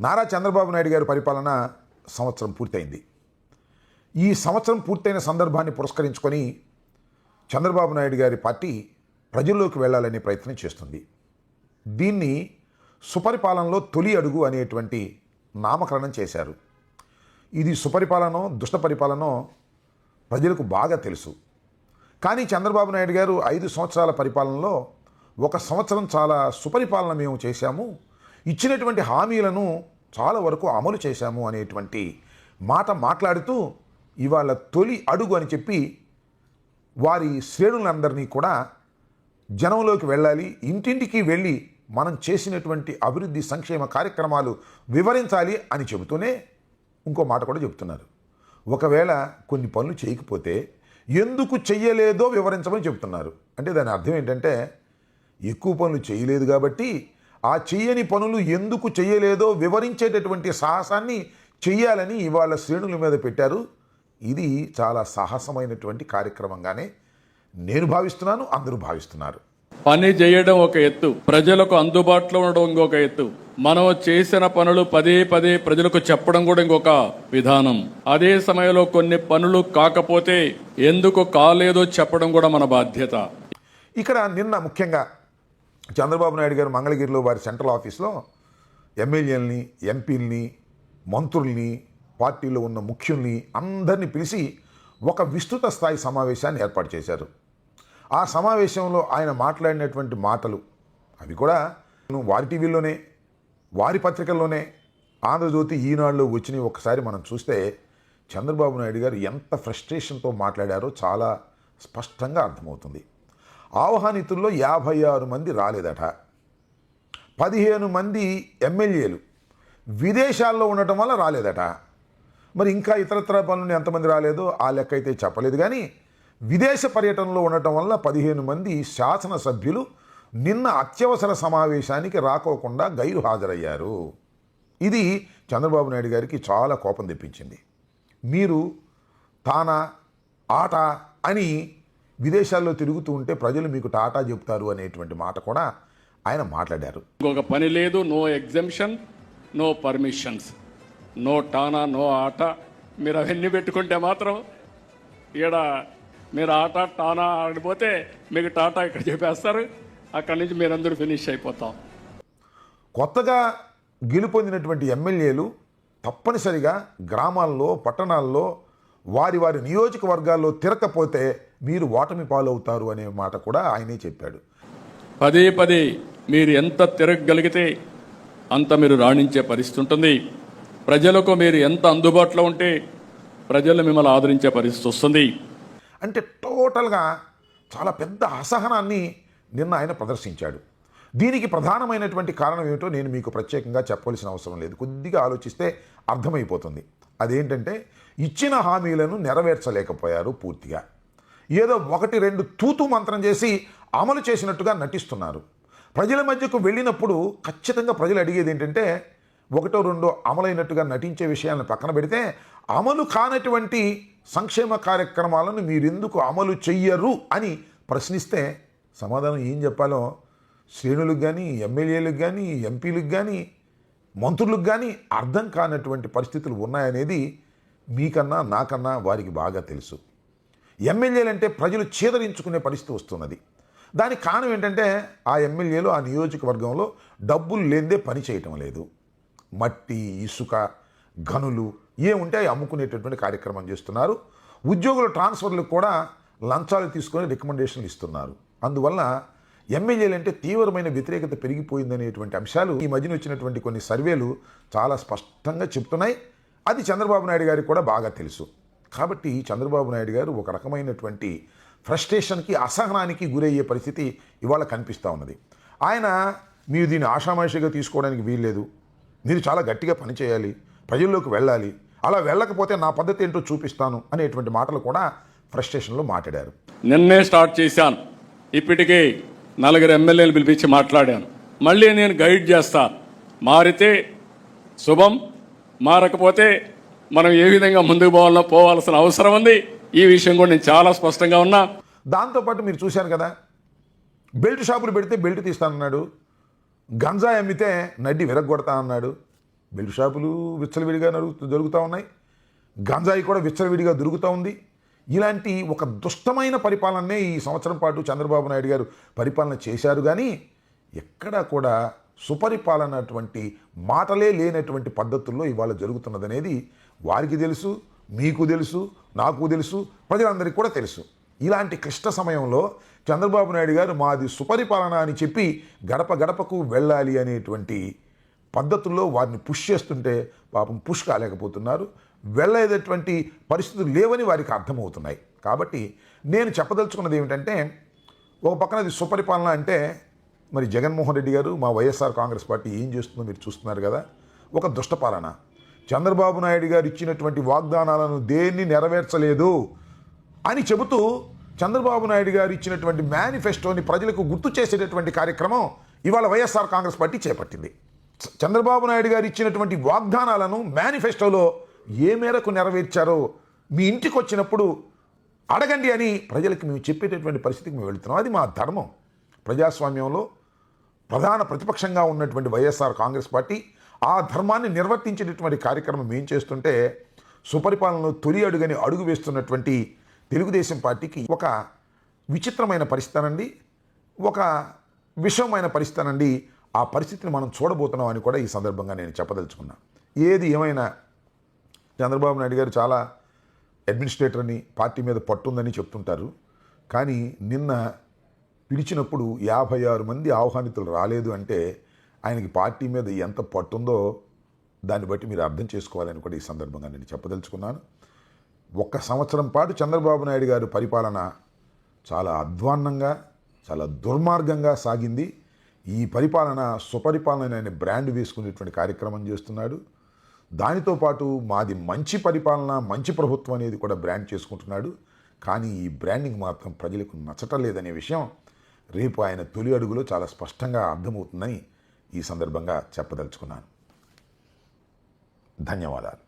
నారా చంద్రబాబు నాయుడు గారి పరిపాలన సంవత్సరం పూర్తయింది. ఈ సంవత్సరం పూర్తయిన సందర్భాన్ని పురస్కరించుకొని చంద్రబాబు నాయుడు గారి పార్టీ ప్రజల్లోకి వెళ్ళాలనే ప్రయత్నం చేస్తుంది. దీన్ని సుపరిపాలనలో తొలి అడుగు అనేటువంటి నామకరణం చేశారు. ఇది సుపరిపాలనో దుష్ట పరిపాలనో ప్రజలకు బాగా తెలుసు. కానీ చంద్రబాబు నాయుడు గారు 5 సంవత్సరాల పరిపాలనలో 1 సంవత్సరం చాలా సుపరిపాలన మేము చేశాము, ఇచ్చినటువంటి హామీలను చాలా వరకు అమలు చేశాము అనేటువంటి మాట మాట్లాడుతూ ఇవాళ తొలి అడుగు అని చెప్పి వారి శ్రేణులందరినీ కూడా జనంలోకి వెళ్ళాలి, ఇంటింటికి వెళ్ళి మనం చేసినటువంటి అభివృద్ధి సంక్షేమ కార్యక్రమాలు వివరించాలి అని చెబుతూనే ఇంకో మాట కూడా చెబుతున్నారు. ఒకవేళ కొన్ని పనులు చేయకపోతే ఎందుకు చెయ్యలేదో వివరించమని చెబుతున్నారు. అంటే దాని అర్థం ఏంటంటే ఎక్కువ పనులు చేయలేదు కాబట్టి ఆ చెయ్యని పనులు ఎందుకు చెయ్యలేదో వివరించేటటువంటి సాహసాన్ని చెయ్యాలని ఇవాళ శ్రేణుల మీద పెట్టారు. ఇది చాలా సాహసమైనటువంటి కార్యక్రమంగానే నేను భావిస్తున్నాను, అందరూ భావిస్తున్నారు. పని చేయడం ఒక ఎత్తు, ప్రజలకు అందుబాటులో ఉండడం ఇంకొక ఎత్తు, మనం చేసిన పనులు పదే పదే ప్రజలకు చెప్పడం కూడా ఇంకొక విధానం. అదే సమయంలో కొన్ని పనులు కాకపోతే ఎందుకు కాలేదో చెప్పడం కూడా మన బాధ్యత. ఇక్కడ నిన్న ముఖ్యంగా చంద్రబాబు నాయుడు గారు మంగళగిరిలో వారి సెంట్రల్ ఆఫీస్లో ఎమ్మెల్యేలని, ఎంపీలని, మంత్రుల్ని, పార్టీలో ఉన్న ముఖ్యుల్ని అందరినీ పిలిచి ఒక విస్తృత స్థాయి సమావేశాన్ని ఏర్పాటు చేశారు. ఆ సమావేశంలో ఆయన మాట్లాడినటువంటి మాటలు అవి కూడా వారి టీవీలోనే, వారి పత్రికల్లోనే, ఆంధ్రజ్యోతి, ఈనాడులో వచ్చినవి ఒకసారి మనం చూస్తే చంద్రబాబు నాయుడు గారు ఎంత ఫ్రస్ట్రేషన్తో మాట్లాడారో చాలా స్పష్టంగా అర్థమవుతుంది. ఆహ్వానితుల్లో 56 మంది రాలేదట. 15 మంది ఎమ్మెల్యేలు విదేశాల్లో ఉండటం వల్ల రాలేదట. మరి ఇంకా ఇతరత్ర పనులు ఎంతమంది రాలేదో ఆ లెక్క అయితే చెప్పలేదు. కానీ విదేశ పర్యటనలో ఉండటం వల్ల 15 మంది శాసనసభ్యులు నిన్న అత్యవసర సమావేశానికి రాకోకుండా గైరు హాజరయ్యారు. ఇది చంద్రబాబు నాయుడు గారికి చాలా కోపం తెప్పించింది. మీరు తానా ఆట అని విదేశాల్లో తిరుగుతూ ఉంటే ప్రజలు మీకు టాటా చెప్తారు అనేటువంటి మాట కూడా ఆయన మాట్లాడారు. ఇంకొక పని లేదు, no exemption, no permissions, no టానా, నో ఆట. మీరు అవన్నీ పెట్టుకుంటే మాత్రం ఈడ మీరు ఆట టానా ఆడిపోతే మీకు టాటా ఇక్కడ చెప్పేస్తారు, అక్కడి నుంచి మీరందరూ ఫినిష్ అయిపోతాం. కొత్తగా గెలుపొందినటువంటి ఎమ్మెల్యేలు తప్పనిసరిగా గ్రామాల్లో, పట్టణాల్లో, వారి వారి నియోజకవర్గాల్లో తిరగకపోతే మీరు ఓటమి పాలవుతారు అనే మాట కూడా ఆయనే చెప్పాడు. పదే పదే మీరు ఎంత తిరగగలిగితే అంత మీరు రాణించే పరిస్థితి ఉంటుంది. ప్రజలకు మీరు ఎంత అందుబాటులో ఉంటే ప్రజలు మిమ్మల్ని ఆదరించే పరిస్థితి వస్తుంది. అంటే టోటల్గా చాలా పెద్ద అసహనాన్ని నిన్న ఆయన ప్రదర్శించాడు. దీనికి ప్రధానమైనటువంటి కారణం ఏమిటో నేను మీకు ప్రత్యేకంగా చెప్పవలసిన అవసరం లేదు, కొద్దిగా ఆలోచిస్తే అర్థమైపోతుంది. అదేంటంటే ఇచ్చిన హామీలను నెరవేర్చలేకపోయారు పూర్తిగా. ఏదో 1-2 తూతు మంత్రం చేసి అమలు చేసినట్టుగా నటిస్తున్నారు. ప్రజల మధ్యకు వెళ్ళినప్పుడు ఖచ్చితంగా ప్రజలు అడిగేది ఏంటంటే 1-2 అమలైనట్టుగా నటించే విషయాలను పక్కన పెడితే అమలు కానటువంటి సంక్షేమ కార్యక్రమాలను మీరెందుకు అమలు చెయ్యరు అని ప్రశ్నిస్తే సమాధానం ఏం చెప్పాలో శ్రేణులకు కానీ, ఎమ్మెల్యేలకు కానీ, ఎంపీలకు కానీ, మంత్రులకు కానీ అర్థం కానటువంటి పరిస్థితులు ఉన్నాయనేది మీకన్నా నాకన్నా వారికి బాగా తెలుసు. ఎమ్మెల్యేలంటే ప్రజలు చేదరించుకునే పరిస్థితి వస్తున్నది. దానికి కారణం ఏంటంటే ఆ ఎమ్మెల్యేలు ఆ నియోజకవర్గంలో డబ్బులు లేనిదే పని చేయటం లేదు. మట్టి, ఇసుక, గనులు ఏముంటే అవి అమ్ముకునేటటువంటి కార్యక్రమం చేస్తున్నారు. ఉద్యోగుల ట్రాన్స్ఫర్లకు కూడా లంచాలు తీసుకొని రికమెండేషన్లు ఇస్తున్నారు. అందువల్ల ఎమ్మెల్యేలు అంటే తీవ్రమైన వ్యతిరేకత పెరిగిపోయిందనేటువంటి అంశాలు ఈ మధ్యన వచ్చినటువంటి కొన్ని సర్వేలు చాలా స్పష్టంగా చెప్తున్నాయి. అది చంద్రబాబు నాయుడు గారికి కూడా బాగా తెలుసు. కాబట్టి చంద్రబాబు నాయుడు గారు ఒక రకమైనటువంటి ఫ్రస్ట్రేషన్కి, అసహనానికి గురయ్యే పరిస్థితి ఇవాళ కనిపిస్తూ ఉన్నది. ఆయన మీరు దీన్ని ఆషామాషిగా తీసుకోవడానికి వీల్లేదు, మీరు చాలా గట్టిగా పనిచేయాలి, ప్రజల్లోకి వెళ్ళాలి, అలా వెళ్ళకపోతే నా పద్ధతి ఏంటో చూపిస్తాను అనేటువంటి మాటలు కూడా ఫ్రస్ట్రేషన్లో మాట్లాడారు. నిన్నే స్టార్ట్ చేశాను, ఇప్పటికే 4 ఎమ్మెల్యేలు పిలిపించి మాట్లాడాను. మళ్ళీ నేను గైడ్ చేస్తా. మారితే శుభం, మారకపోతే మనం ఏ విధంగా ముందుకు పోవాల్సిన అవసరం ఉంది. ఈ విషయం కూడా నేను చాలా స్పష్టంగా ఉన్నా. దాంతోపాటు మీరు చూశారు కదా, బెల్ట్ షాపులు పెడితే బెల్ట్ తీస్తానన్నాడు, గంజాయి అమ్మితే నడ్డి విరగొడతా అన్నాడు, బెల్ట్ షాపులు విచ్చలవిడిగా జరుగుతూ ఉన్నాయి, గంజాయి కూడా విచ్చలవిడిగా దొరుకుతూ ఉంది. ఇలాంటి ఒక దుష్టమైన పరిపాలననే ఈ సంవత్సరం పాటు చంద్రబాబు నాయుడు గారు పరిపాలన చేశారు. కానీ ఎక్కడా కూడా సుపరిపాలనటువంటి మాటలే లేనటువంటి పద్ధతుల్లో ఇవాళ జరుగుతున్నదనేది వారికి తెలుసు, మీకు తెలుసు, నాకు తెలుసు, ప్రజలందరికీ కూడా తెలుసు. ఇలాంటి క్లిష్ట సమయంలో చంద్రబాబు నాయుడు గారు మాది సుపరిపాలన అని చెప్పి గడప గడపకు వెళ్ళాలి అనేటువంటి పద్ధతుల్లో వారిని పుష్ చేస్తుంటే పాపం పుష్ కాలేకపోతున్నారు. వెళ్ళేటటువంటి పరిస్థితులు లేవని వారికి అర్థమవుతున్నాయి. కాబట్టి నేను చెప్పదలుచుకున్నది ఏమిటంటే, ఒక పక్కన అది సుపరిపాలన అంటే మరి జగన్మోహన్ రెడ్డి గారు మా వైఎస్ఆర్ కాంగ్రెస్ పార్టీ ఏం చేస్తుందో మీరు చూస్తున్నారు కదా. ఒక దుష్టపాలన. చంద్రబాబు నాయుడు గారు ఇచ్చినటువంటి వాగ్దానాలను దేన్ని నెరవేర్చలేదు అని చెబుతూ చంద్రబాబు నాయుడు గారు ఇచ్చినటువంటి మేనిఫెస్టోని ప్రజలకు గుర్తు చేసేటటువంటి కార్యక్రమం ఇవాళ వైఎస్ఆర్ కాంగ్రెస్ పార్టీ చేపట్టింది. చంద్రబాబు నాయుడు గారు ఇచ్చినటువంటి వాగ్దానాలను మేనిఫెస్టోలో ఏ మేరకు నెరవేర్చారో మీ ఇంటికి వచ్చినప్పుడు అడగండి అని ప్రజలకు మేము చెప్పేటటువంటి పరిస్థితికి మేము వెళుతున్నాం. అది మా ధర్మం. ప్రజాస్వామ్యంలో ప్రధాన ప్రతిపక్షంగా ఉన్నటువంటి వైఎస్ఆర్ కాంగ్రెస్ పార్టీ ఆ ధర్మాన్ని నిర్వర్తించేటటువంటి కార్యక్రమం ఏం చేస్తుంటే, సుపరిపాలనలో తొలి అడుగని అడుగు వేస్తున్నటువంటి తెలుగుదేశం పార్టీకి ఒక విచిత్రమైన పరిస్థితి, ఒక విషమైన పరిస్థితి, ఆ పరిస్థితిని మనం చూడబోతున్నాం అని కూడా ఈ సందర్భంగా నేను చెప్పదలుచుకున్నా. ఏది ఏమైనా చంద్రబాబు నాయుడు గారు చాలా అడ్మినిస్ట్రేటర్ అని, పార్టీ మీద పట్టుందని చెప్తుంటారు. కానీ నిన్న పిలిచినప్పుడు 56 మంది ఆహ్వానితులు రాలేదు అంటే ఆయనకి పార్టీ మీద ఎంత పట్టుందో దాన్ని బట్టి మీరు అర్థం చేసుకోవాలని కూడా ఈ సందర్భంగా నేను చెప్పదలుచుకున్నాను. 1 సంవత్సరం పాటు చంద్రబాబు నాయుడు గారి పరిపాలన చాలా అధ్వాన్నంగా, చాలా దుర్మార్గంగా సాగింది. ఈ పరిపాలన సుపరిపాలన అనే బ్రాండ్ వేసుకునేటువంటి కార్యక్రమం చేస్తున్నాడు. దానితో పాటు మాది మంచి పరిపాలన, మంచి ప్రభుత్వం అనేది కూడా బ్రాండ్ చేసుకుంటున్నాడు. కానీ ఈ బ్రాండింగ్ మాత్రం ప్రజలకు నచ్చటం లేదనే విషయం రేపు ఆయన తొలి అడుగులో చాలా స్పష్టంగా అర్థమవుతుందని ఈ సందర్భంగా చెప్పదలుచుకున్నాను. ధన్యవాదాలు.